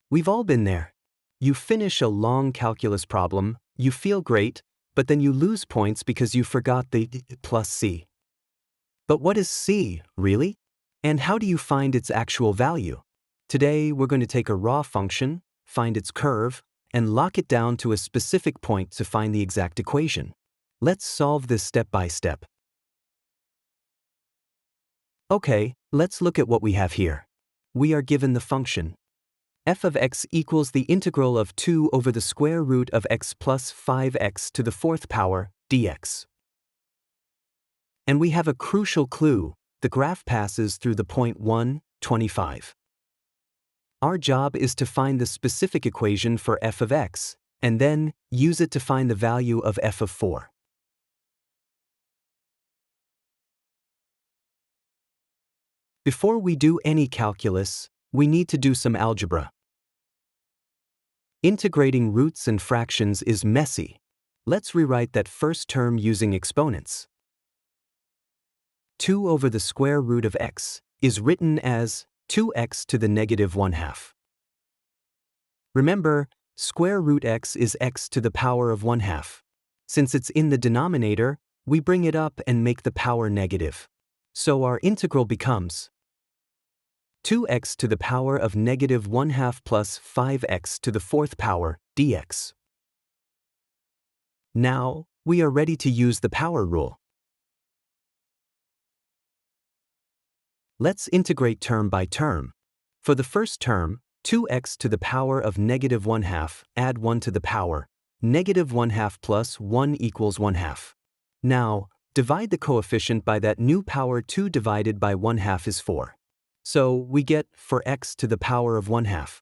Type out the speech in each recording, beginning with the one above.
We've all been there. You finish a long calculus problem, you feel great, but then you lose points because you forgot the plus c. But what is c, really? And how do you find its actual value? Today, we're going to take a raw function, find its curve, and lock it down to a specific point to find the exact equation. Let's solve this step by step. Okay, let's look at what we have here. We are given the function f of x equals the integral of 2 over the square root of x plus 5x to the fourth power dx. And we have a crucial clue: the graph passes through the point 1, 25. Our job is to find the specific equation for f of x, and then use it to find the value of f of 4. Before we do any calculus, we need to do some algebra. Integrating roots and fractions is messy. Let's rewrite that first term using exponents. 2 over the square root of x is written as 2x to the negative 1/2. Remember, square root x is x to the power of 1/2. Since it's in the denominator, we bring it up and make the power negative. So our integral becomes 2x to the power of negative 1/2 plus 5x to the fourth power dx. Now, we are ready to use the power rule. Let's integrate term by term. For the first term, 2x to the power of negative 1/2, add 1 to the power. Negative 1/2 plus 1 equals 1/2. Now, divide the coefficient by that new power. 2 divided by 1/2 is 4. So we get for x to the power of 1/2.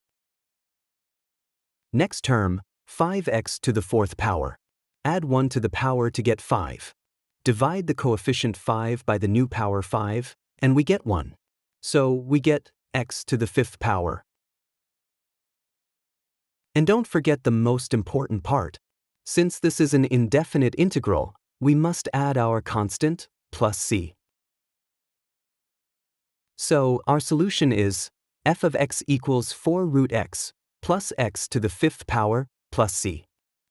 Next term, 5x to the fourth power. Add 1 to the power to get 5. Divide the coefficient 5 by the new power 5, and we get 1. So we get x to the fifth power. And don't forget the most important part. Since this is an indefinite integral, we must add our constant, plus c. So our solution is f of x equals 4 root x plus x to the fifth power plus c.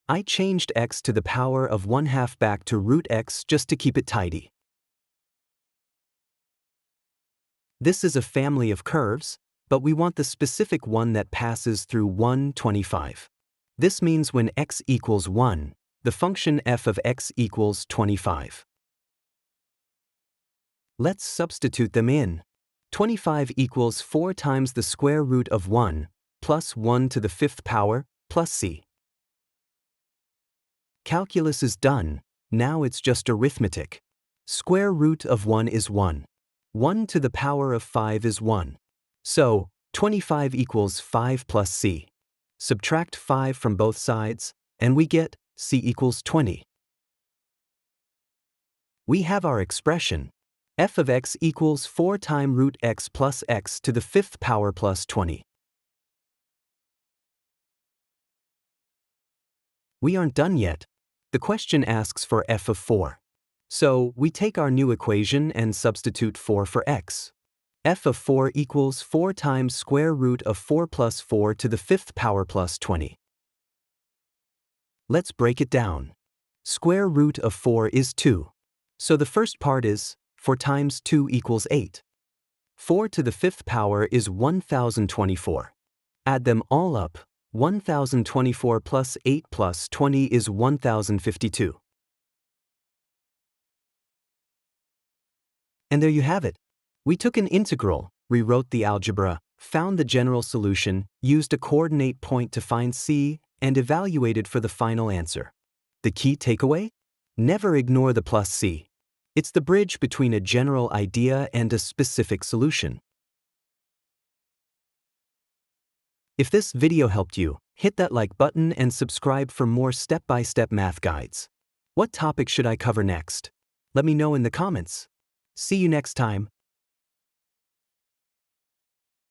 I changed x to the power of 1/2 back to root x just to keep it tidy. This is a family of curves, but we want the specific one that passes through 1/25. This means when x equals 1, the function f of x equals 25. Let's substitute them in. 25 equals 4 times the square root of 1, plus 1 to the fifth power, plus c. Calculus is done, now it's just arithmetic. Square root of 1 is 1. 1 to the power of 5 is 1. So, 25 equals 5 plus c. Subtract 5 from both sides, and we get c equals 20. We have our expression. F of x equals 4 times root x plus x to the fifth power plus 20. We aren't done yet. The question asks for f of 4. So we take our new equation and substitute 4 for x. F of 4 equals 4 times square root of 4 plus 4 to the fifth power plus 20. Let's break it down. Square root of 4 is 2. So the first part is 4 times 2 equals 8. 4 to the fifth power is 1024. Add them all up. 1024 plus 8 plus 20 is 1052. And there you have it. We took an integral, rewrote the algebra, found the general solution, used a coordinate point to find c, and evaluated for the final answer. The key takeaway? Never ignore the plus c. It's the bridge between a general idea and a specific solution. If this video helped you, hit that like button and subscribe for more step-by-step math guides. What topic should I cover next? Let me know in the comments. See you next time.